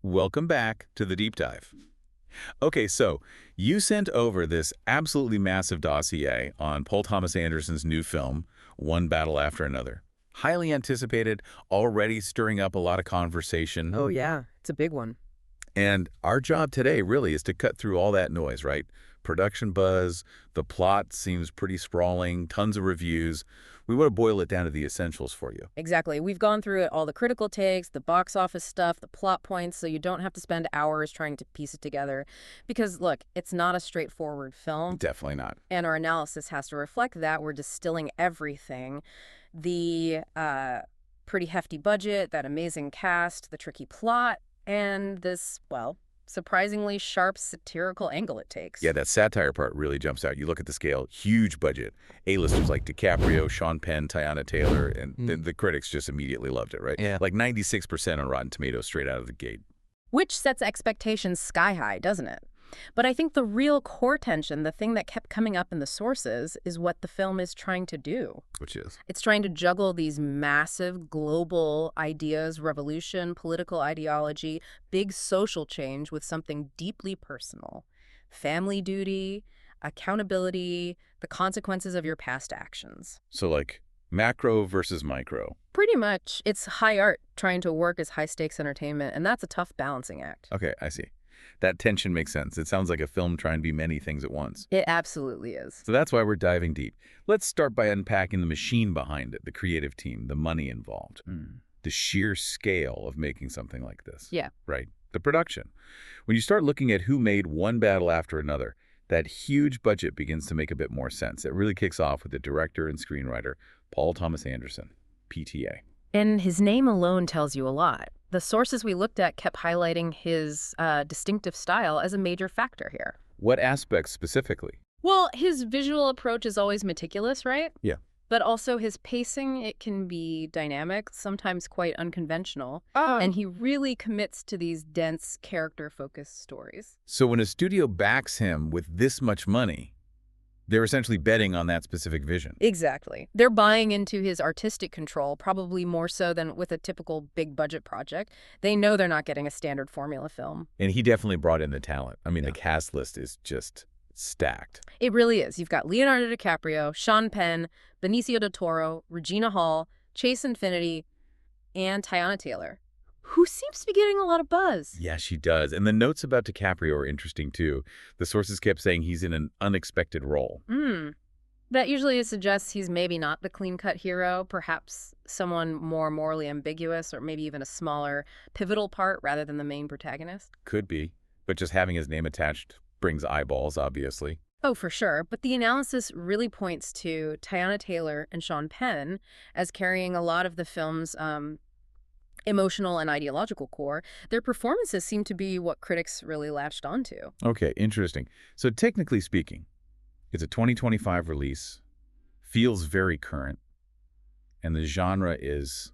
Welcome back to the deep dive. Okay, so you sent over this absolutely massive dossier on Paul Thomas Anderson's new film, One Battle After Another. Highly anticipated, already stirring up a lot of conversation. Oh, yeah. It's a big one. And our job today really is to cut through all that noise, right? Production buzz, the plot seems pretty sprawling, tons of reviews. We want to boil it down to the essentials for you. Exactly. We've gone through it, all the critical takes, the box office stuff, the plot points, so you don't have to spend hours trying to piece it together. Because, look, it's not a straightforward film, Definitely not. and our analysis has to reflect that. We're distilling everything. The pretty hefty budget, that amazing cast, the tricky plot, and this, well, surprisingly sharp satirical angle it takes. Yeah, that satire part really jumps out. You look at the scale, huge budget. A-listers like DiCaprio, Sean Penn, Teyana Taylor, and the critics just immediately loved it, right? Yeah. Like 96% on Rotten Tomatoes straight out of the gate. Which sets expectations sky high, doesn't it? But I think the real core tension, the thing that kept coming up in the sources, is what the film is trying to do. Which is? It's trying to juggle these massive global ideas, revolution, political ideology, big social change with something deeply personal. Family duty, accountability, the consequences of your past actions. So like macro versus micro. Pretty much, it's high art trying to work as high-stakes entertainment, and that's a tough balancing act. Okay, I see. That tension makes sense. It sounds like a film trying to be many things at once. It absolutely is. So that's why we're diving deep. Let's start by unpacking the machine behind it, the creative team, the money involved, the sheer scale of making something like this. Yeah. Right? The production. When you start looking at who made One Battle After Another, that huge budget begins to make a bit more sense. It really kicks off with the director and screenwriter, Paul Thomas Anderson, PTA. And his name alone tells you a lot. The sources we looked at kept highlighting his distinctive style as a major factor here. What aspects specifically? Well, his visual approach is always meticulous, right? Yeah. But also his pacing, it can be dynamic, sometimes quite unconventional. And he really commits to these dense, character-focused stories. So when a studio backs him with this much money, they're essentially betting on that specific vision. Exactly. They're buying into his artistic control, probably more so than with a typical big-budget project. They know they're not getting a standard formula film. And he definitely brought in the talent. I mean, the cast list is just stacked. It really is. You've got Leonardo DiCaprio, Sean Penn, Benicio del Toro, Regina Hall, Chase Infinity, and Teyana Taylor, who seems to be getting a lot of buzz. Yeah, she does. And the notes about DiCaprio are interesting, too. The sources kept saying he's in an unexpected role. That usually suggests he's maybe not the clean-cut hero, perhaps someone more morally ambiguous, or maybe even a smaller, pivotal part rather than the main protagonist. Could be. But just having his name attached brings eyeballs, obviously. Oh, for sure. But the analysis really points to Teyana Taylor and Sean Penn as carrying a lot of the film's emotional and ideological core. Their performances seem to be what critics really latched onto. Okay, interesting. So technically speaking, it's a 2025 release, feels very current, and the genre is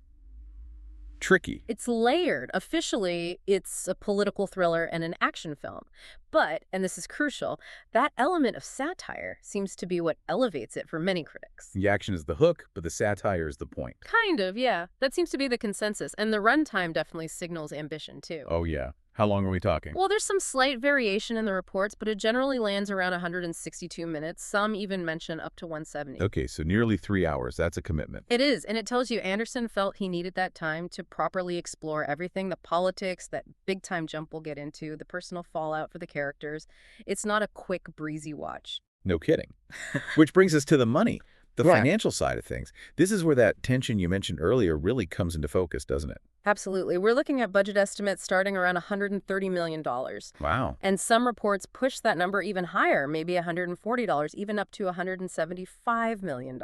tricky. It's layered. Officially, it's a political thriller and an action film. But, and this is crucial, that element of satire seems to be what elevates it for many critics. The action is the hook, but the satire is the point. Kind of, yeah. That seems to be the consensus. And the runtime definitely signals ambition, too. Oh, yeah. How long are we talking? Well, there's some slight variation in the reports, but it generally lands around 162 minutes. Some even mention up to 170. Okay, so nearly 3 hours. That's a commitment. It is, and it tells you Anderson felt he needed that time to properly explore everything, the politics, that big-time jump we'll get into, the personal fallout for the characters. It's not a quick, breezy watch. No kidding. Which brings us to the money, the Right. financial side of things. This is where that tension you mentioned earlier really comes into focus, doesn't it? Absolutely. We're looking at budget estimates starting around $130 million. Wow. And some reports push that number even higher, maybe $140, even up to $175 million.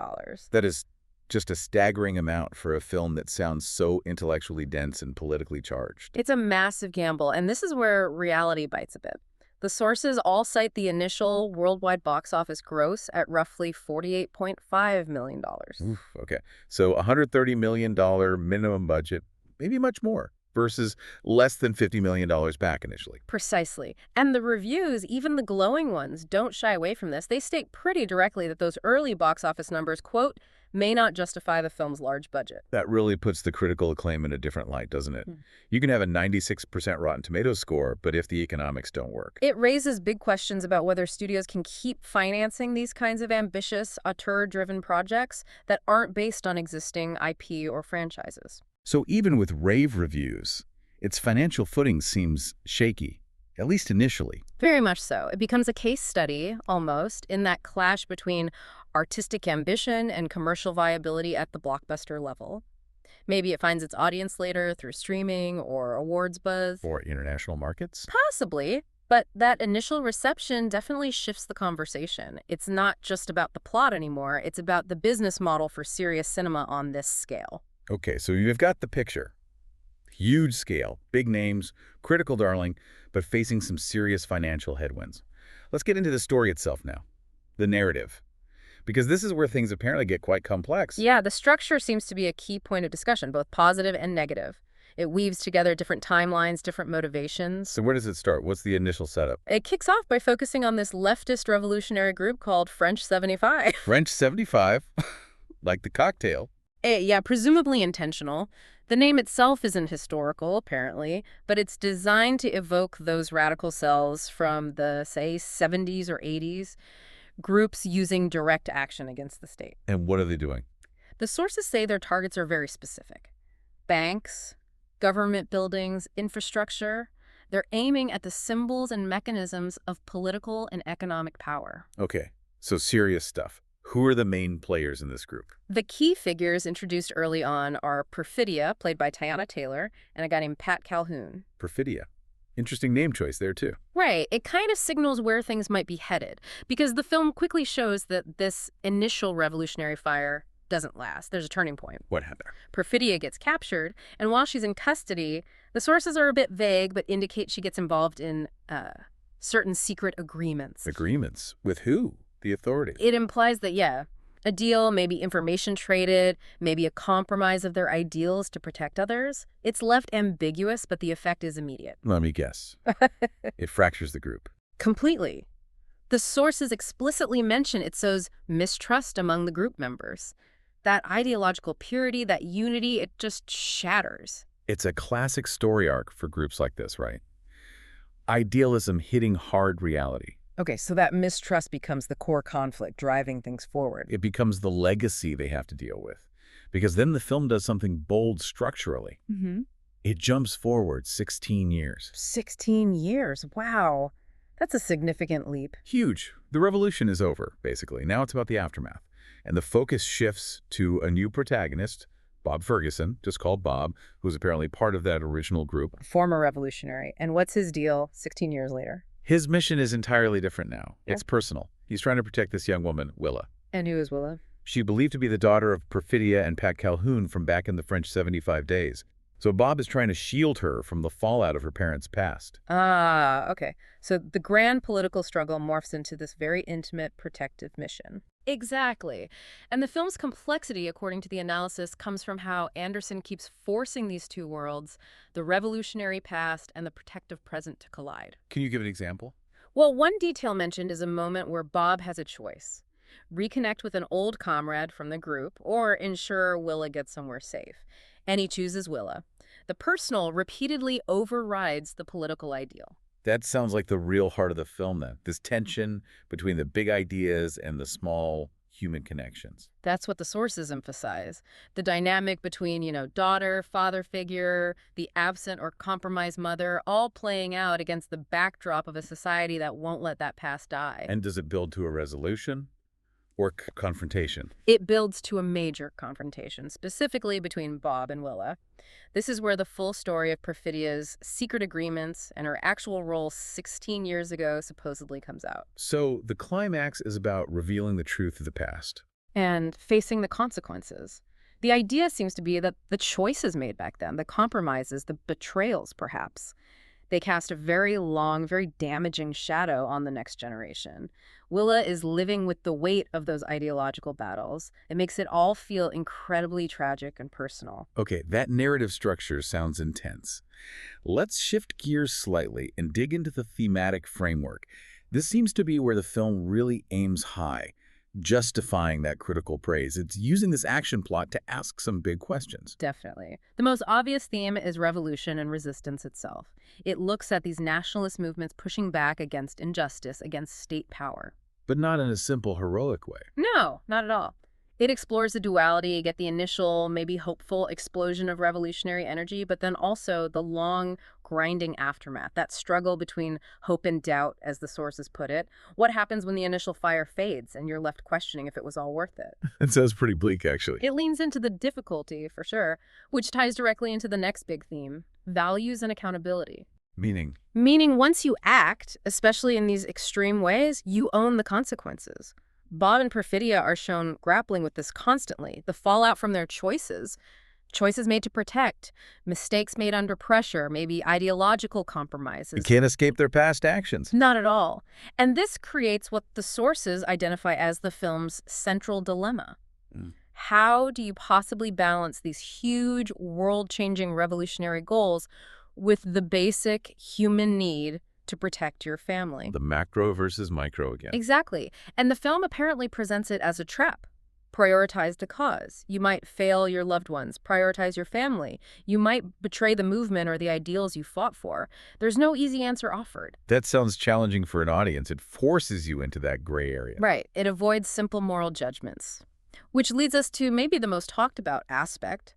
That is just a staggering amount for a film that sounds so intellectually dense and politically charged. It's a massive gamble, and this is where reality bites a bit. The sources all cite the initial worldwide box office gross at roughly $48.5 million. Oof, okay. So $130 million minimum budget, maybe much more, versus less than $50 million back initially. Precisely. And the reviews, even the glowing ones, don't shy away from this. They state pretty directly that those early box office numbers, quote, may not justify the film's large budget. That really puts the critical acclaim in a different light, doesn't it? You can have a 96% Rotten Tomatoes score, but if the economics don't work. It raises big questions about whether studios can keep financing these kinds of ambitious, auteur-driven projects that aren't based on existing IP or franchises. So even with rave reviews, its financial footing seems shaky, at least initially. Very much so. It becomes a case study, almost, in that clash between artistic ambition and commercial viability at the blockbuster level. Maybe it finds its audience later through streaming or awards buzz. For international markets? Possibly, but that initial reception definitely shifts the conversation. It's not just about the plot anymore, it's about the business model for serious cinema on this scale. Okay, so you've got the picture. Huge scale, big names, critical darling, but facing some serious financial headwinds. Let's get into the story itself now. The narrative. Because this is where things apparently get quite complex. Yeah, the structure seems to be a key point of discussion, both positive and negative. It weaves together different timelines, different motivations. So where does it start? What's the initial setup? It kicks off by focusing on this leftist revolutionary group called French 75. French 75, like the cocktail. Yeah, presumably intentional. The name itself isn't historical, apparently, but it's designed to evoke those radical cells from the, say, 70s or 80s, groups using direct action against the state. And what are they doing? The sources say their targets are very specific. Banks, government buildings, infrastructure. They're aiming at the symbols and mechanisms of political and economic power. Okay, so serious stuff. Who are the main players in this group? The key figures introduced early on are Perfidia, played by Teyana Taylor, and a guy named Pat Calhoun. Perfidia. Interesting name choice there, too. Right. It kind of signals where things might be headed, because the film quickly shows that this initial revolutionary fire doesn't last. There's a turning point. What happened? Perfidia gets captured, and while she's in custody, the sources are a bit vague, but indicate she gets involved in certain secret agreements. Agreements? With who? The authorities? It implies that, yeah, a deal, maybe information traded, maybe a compromise of their ideals to protect others. It's left ambiguous, but the effect is immediate. Let me guess. It fractures the group. Completely. The sources explicitly mention it sows mistrust among the group members. That ideological purity, that unity, it just shatters. It's a classic story arc for groups like this, right? Idealism hitting hard reality. Okay, so that mistrust becomes the core conflict driving things forward. It becomes the legacy they have to deal with. Because then the film does something bold structurally. It jumps forward 16 years. 16 years. Wow. That's a significant leap. Huge. The revolution is over, basically. Now it's about the aftermath. And the focus shifts to a new protagonist, Bob Ferguson, just called Bob, who's apparently part of that original group. Former revolutionary. And what's his deal 16 years later? His mission is entirely different now. Yeah. It's personal. He's trying to protect this young woman, Willa. And who is Willa? She's believed to be the daughter of Perfidia and Pat Calhoun from back in the French 75 days. So Bob is trying to shield her from the fallout of her parents' past. Ah, okay. So the grand political struggle morphs into this very intimate protective mission. Exactly. And the film's complexity, according to the analysis, comes from how Anderson keeps forcing these two worlds, the revolutionary past and the protective present, to collide. Can you give an example? Well, one detail mentioned is a moment where Bob has a choice. Reconnect with an old comrade from the group or ensure Willa gets somewhere safe. And he chooses Willa. The personal repeatedly overrides the political ideal. That sounds like the real heart of the film then. This tension between the big ideas and the small human connections. That's what the sources emphasize. The dynamic between, daughter, father figure, the absent or compromised mother, all playing out against the backdrop of a society that won't let that past die. And does it build to a resolution or confrontation? It builds to a major confrontation, specifically between Bob and Willa. This is where the full story of Perfidia's secret agreements and her actual role 16 years ago supposedly comes out. So the climax is about revealing the truth of the past. And facing the consequences. The idea seems to be that the choices made back then, the compromises, the betrayals perhaps, they cast a very long, very damaging shadow on the next generation. Willa is living with the weight of those ideological battles. It makes it all feel incredibly tragic and personal. Okay, that narrative structure sounds intense. Let's shift gears slightly and dig into the thematic framework. This seems to be where the film really aims high. justifying that critical praise. It's using this action plot to ask some big questions. Definitely. The most obvious theme is revolution and resistance itself. It looks at these nationalist movements pushing back against injustice, against state power. But not in a simple, heroic way. No, not at all. It explores the duality, you get the initial, maybe hopeful explosion of revolutionary energy, but then also the long, grinding aftermath, that struggle between hope and doubt, as the sources put it. What happens when the initial fire fades and you're left questioning if it was all worth it? It sounds pretty bleak, actually. It leans into the difficulty, for sure, which ties directly into the next big theme, values and accountability. Meaning, Once you act, especially in these extreme ways, you own the consequences. Bob and Perfidia are shown grappling with this constantly. The fallout from their choices made to protect, mistakes made under pressure, maybe ideological compromises. you can't escape their past actions. Not at all. And this creates what the sources identify as the film's central dilemma. How do you possibly balance these huge, world-changing revolutionary goals with the basic human need to protect your family? The macro versus micro again. Exactly. And the film apparently presents it as a trap. Prioritize the cause. You might fail your loved ones. Prioritize your family. You might betray the movement or the ideals you fought for. There's no easy answer offered. That sounds challenging for an audience. It forces you into that gray area. Right. It avoids simple moral judgments. Which leads us to maybe the most talked about aspect,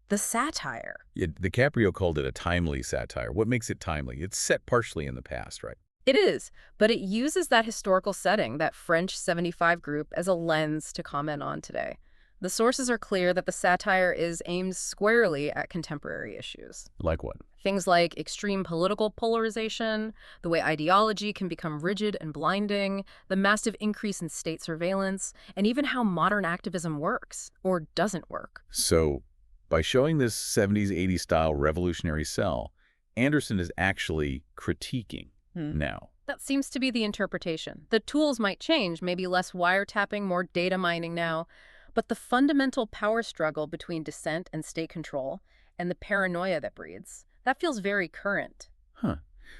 the satire. Yeah, DiCaprio called it a timely satire. What makes it timely? It's set partially in the past, right? It is, but it uses that historical setting, that French 75 group, as a lens to comment on today. The sources are clear that the satire is aimed squarely at contemporary issues. Like what? Things like extreme political polarization, the way ideology can become rigid and blinding, the massive increase in state surveillance, and even how modern activism works, or doesn't work. So, by showing this 70s, 80s style revolutionary cell, Anderson is actually critiquing now. That seems to be the interpretation. The tools might change, maybe less wiretapping, more data mining now, but the fundamental power struggle between dissent and state control, and the paranoia that breeds, that feels very current. Huh.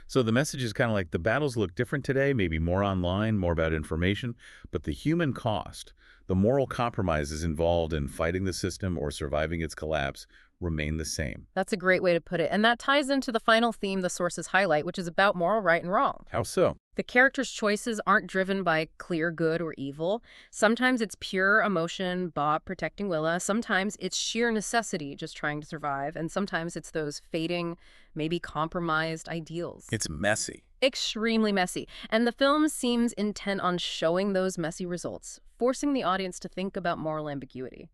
So the message is kind of like the battles look different today, maybe more online, more about information, but the human cost, the moral compromises involved in fighting the system or surviving its collapse remain the same. That's a great way to put it. And that ties into the final theme the sources highlight, which is about moral right and wrong. How so? The characters' choices aren't driven by clear good or evil. Sometimes it's pure emotion, Bob protecting Willa. Sometimes it's sheer necessity, just trying to survive. And sometimes it's those fading, maybe compromised ideals. It's messy. Extremely messy. And the film seems intent on showing those messy results, forcing the audience to think about moral ambiguity.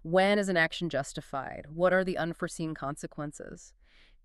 When is an action justified? What are the unforeseen consequences?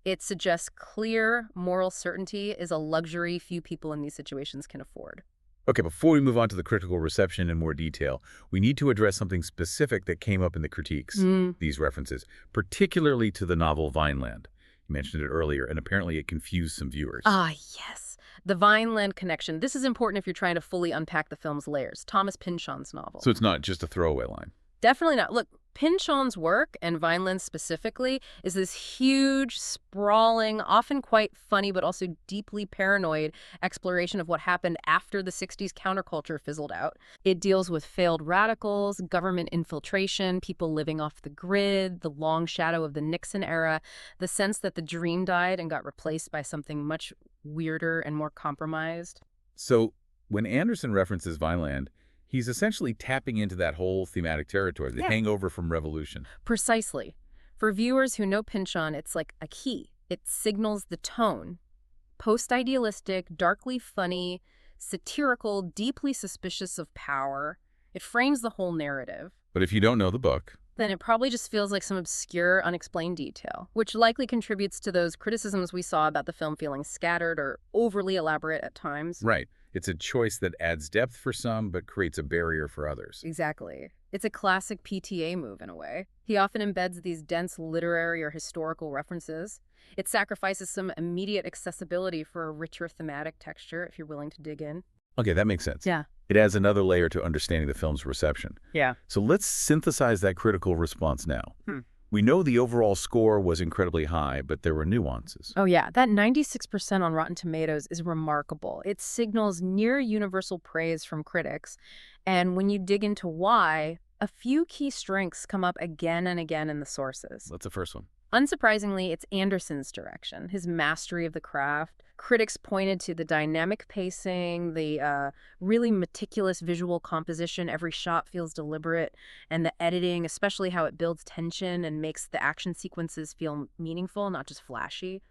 It suggests clear moral certainty is a luxury few people in these situations can afford. Okay, before we move on to the critical reception in more detail, we need to address something specific that came up in the critiques, these references, particularly to the novel Vineland. You mentioned it earlier, and apparently it confused some viewers. Ah, yes. The Vineland connection. This is important if you're trying to fully unpack the film's layers. Thomas Pynchon's novel. So it's not just a throwaway line. Definitely not. Look, Pynchon's work, and Vineland specifically, is this huge, sprawling, often quite funny but also deeply paranoid exploration of what happened after the 60s counterculture fizzled out. It deals with failed radicals, government infiltration, people living off the grid, the long shadow of the Nixon era, the sense that the dream died and got replaced by something much weirder and more compromised. So when Anderson references Vineland, he's essentially tapping into that whole thematic territory, the hangover from Revolution. Precisely. For viewers who know Pynchon, it's like a key. It signals the tone. Post-idealistic, darkly funny, satirical, deeply suspicious of power. It frames the whole narrative. But if you don't know the book, then it probably just feels like some obscure, unexplained detail, which likely contributes to those criticisms we saw about the film feeling scattered or overly elaborate at times. Right. It's a choice that adds depth for some, but creates a barrier for others. Exactly. It's a classic PTA move in a way. He often embeds these dense literary or historical references. It sacrifices some immediate accessibility for a richer thematic texture if you're willing to dig in. Okay, that makes sense. Yeah. It adds another layer to understanding the film's reception. Yeah. So let's synthesize that critical response now. We know the overall score was incredibly high, but there were nuances. Oh yeah, that 96% on Rotten Tomatoes is remarkable. It signals near universal praise from critics. And when you dig into why, a few key strengths come up again and again in the sources. What's the first one? Unsurprisingly, it's Anderson's direction, his mastery of the craft. Critics pointed to the dynamic pacing, the really meticulous visual composition. Every shot feels deliberate, and the editing, especially how it builds tension and makes the action sequences feel meaningful, not just flashy.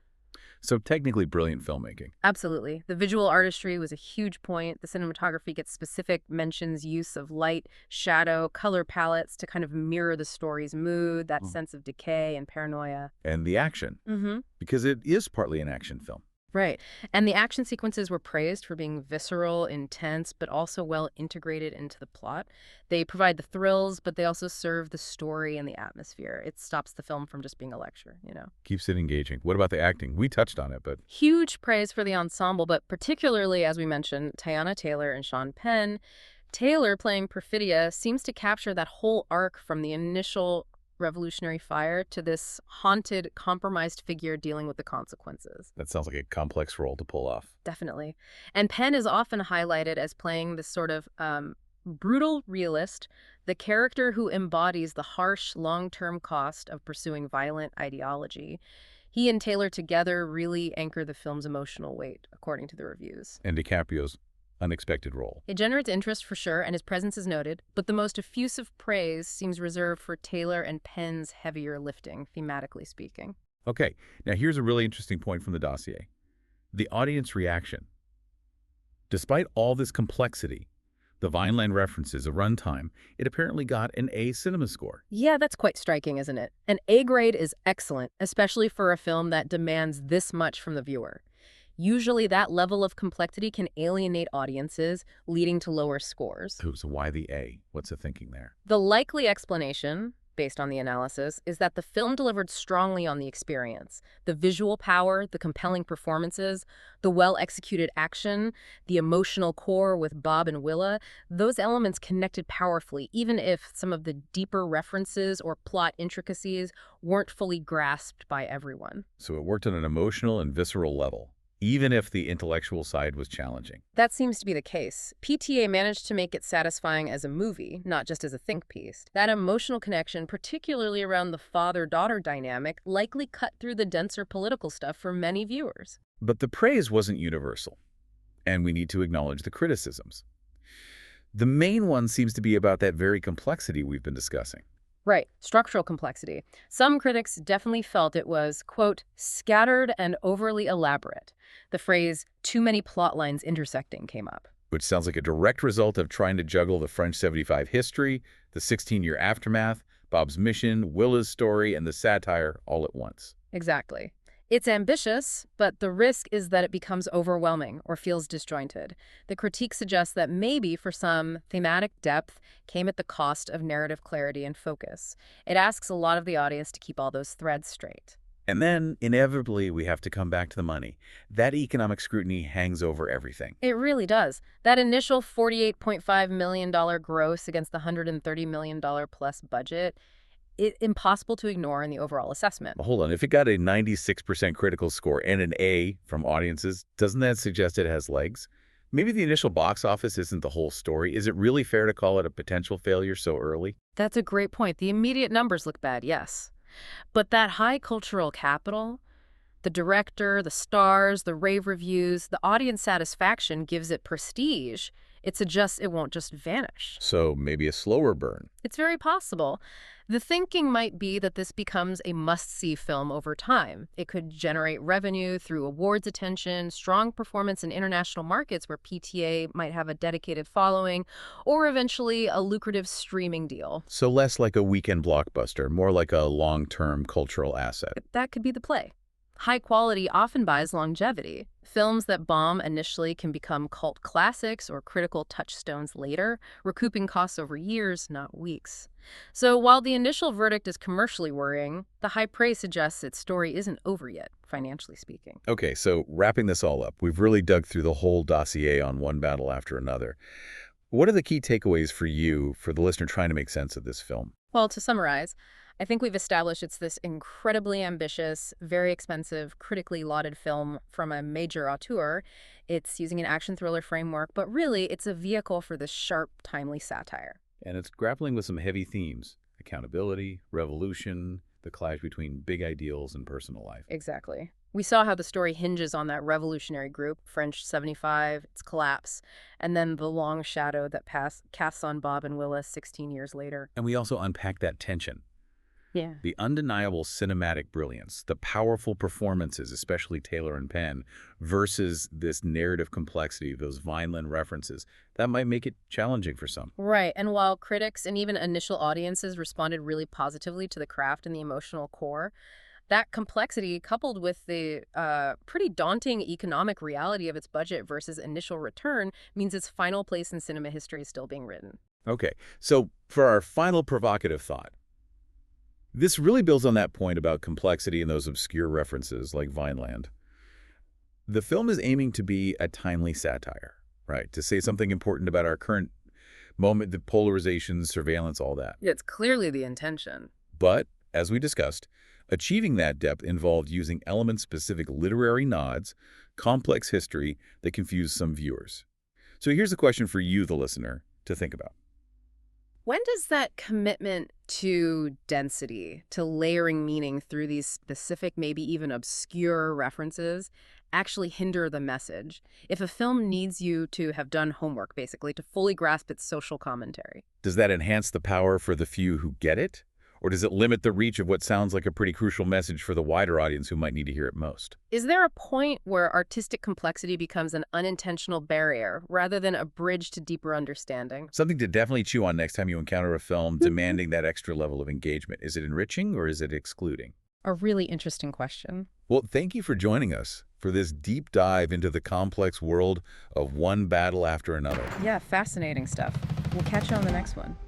So technically brilliant filmmaking. Absolutely. The visual artistry was a huge point. The cinematography gets specific mentions, use of light, shadow, color palettes to kind of mirror the story's mood, that sense of decay and paranoia. And the action, Mm-hmm. because it is partly an action film. Right. And the action sequences were praised for being visceral, intense, but also well integrated into the plot. They provide the thrills, but they also serve the story and the atmosphere. It stops the film from just being a lecture. Keeps it engaging. What about the acting? We touched on it, but Huge praise for the ensemble, but particularly, as we mentioned, Teyana Taylor and Sean Penn. Taylor, playing Perfidia, seems to capture that whole arc from the initial revolutionary fire to this haunted, compromised figure dealing with the consequences. that sounds like a complex role to pull off. Definitely. And Penn is often highlighted as playing this sort of brutal realist, the character who embodies the harsh, long-term cost of pursuing violent ideology. He and Taylor together really anchor the film's emotional weight, according to the reviews. And DiCaprio's unexpected role. It generates interest for sure, and his presence is noted, but the most effusive praise seems reserved for Taylor and Penn's heavier lifting, thematically speaking. Okay, now here's a really interesting point from the dossier. The audience reaction. Despite all this complexity, the Vineland references, a runtime, it apparently got an A cinema score. Yeah, that's quite striking, isn't it? An A grade is excellent, especially for a film that demands this much from the viewer. Usually that level of complexity can alienate audiences, leading to lower scores. So why the A? What's the thinking there? The likely explanation, based on the analysis, is that the film delivered strongly on the experience. The visual power, the compelling performances, the well-executed action, the emotional core with Bob and Willa, those elements connected powerfully, even if some of the deeper references or plot intricacies weren't fully grasped by everyone. So it worked on an emotional and visceral level, even if the intellectual side was challenging. That seems to be the case. PTA managed to make it satisfying as a movie, not just as a think piece. That emotional connection, particularly around the father-daughter dynamic, likely cut through the denser political stuff for many viewers. But the praise wasn't universal, and we need to acknowledge the criticisms. The main one seems to be about that very complexity we've been discussing. Right, structural complexity. Some critics definitely felt it was, quote, scattered and overly elaborate. The phrase, too many plot lines intersecting, came up. Which sounds like a direct result of trying to juggle the French 75 history, the 16-year aftermath, Bob's mission, Willa's story, and the satire all at once. Exactly. It's ambitious, but the risk is that it becomes overwhelming or feels disjointed. The critique suggests that maybe, for some, thematic depth came at the cost of narrative clarity and focus. It asks a lot of the audience to keep all those threads straight. And then, inevitably, we have to come back to the money. That economic scrutiny hangs over everything. It really does. That initial $48.5 million gross against the $130 million plus budget, it's impossible to ignore in the overall assessment. Hold on, if it got a 96% critical score and an A from audiences, doesn't that suggest it has legs? Maybe the initial box office isn't the whole story. Is it really fair to call it a potential failure so early? That's a great point. The immediate numbers look bad, yes. But that high cultural capital, the director, the stars, the rave reviews, the audience satisfaction gives it prestige. It suggests it won't just vanish. So maybe a slower burn. It's very possible. The thinking might be that this becomes a must-see film over time. It could generate revenue through awards attention, strong performance in international markets where PTA might have a dedicated following, or eventually a lucrative streaming deal. So less like a weekend blockbuster, more like a long-term cultural asset. That could be the play. High quality often buys longevity. Films that bomb initially can become cult classics or critical touchstones later, recouping costs over years, not weeks. So while the initial verdict is commercially worrying, the high praise suggests its story isn't over yet, financially speaking. Okay, so wrapping this all up, we've really dug through the whole dossier on one battle after another. What are the key takeaways for you, for the listener trying to make sense of this film? Well, to summarize, I think we've established it's this incredibly ambitious, very expensive, critically lauded film from a major auteur. It's using an action thriller framework, but really it's a vehicle for this sharp, timely satire. And it's grappling with some heavy themes: accountability, revolution, the clash between big ideals and personal life. Exactly. We saw how the story hinges on that revolutionary group, French 75, its collapse, and then the long shadow that casts on Bob and Willis 16 years later. And we also unpack that tension. Yeah. The undeniable cinematic brilliance, the powerful performances, especially Taylor and Penn, versus this narrative complexity, those Vineland references, that might make it challenging for some. Right. And while critics and even initial audiences responded really positively to the craft and the emotional core, that complexity, coupled with the pretty daunting economic reality of its budget versus initial return, means its final place in cinema history is still being written. Okay, so for our final provocative thought, this really builds on that point about complexity and those obscure references like Vineland. The film is aiming to be a timely satire, right? To say something important about our current moment, the polarization, surveillance, all that. It's clearly the intention. But, as we discussed, achieving that depth involved using element-specific literary nods, complex history that confuse some viewers. So here's a question for you, the listener, to think about. When does that commitment to density, to layering meaning through these specific, maybe even obscure references, actually hinder the message? If a film needs you to have done homework, basically, to fully grasp its social commentary. Does that enhance the power for the few who get it? Or does it limit the reach of what sounds like a pretty crucial message for the wider audience who might need to hear it most? Is there a point where artistic complexity becomes an unintentional barrier rather than a bridge to deeper understanding? Something to definitely chew on next time you encounter a film demanding that extra level of engagement. Is it enriching or is it excluding? A really interesting question. Well, thank you for joining us for this deep dive into the complex world of One Battle After Another. Yeah, fascinating stuff. We'll catch you on the next one.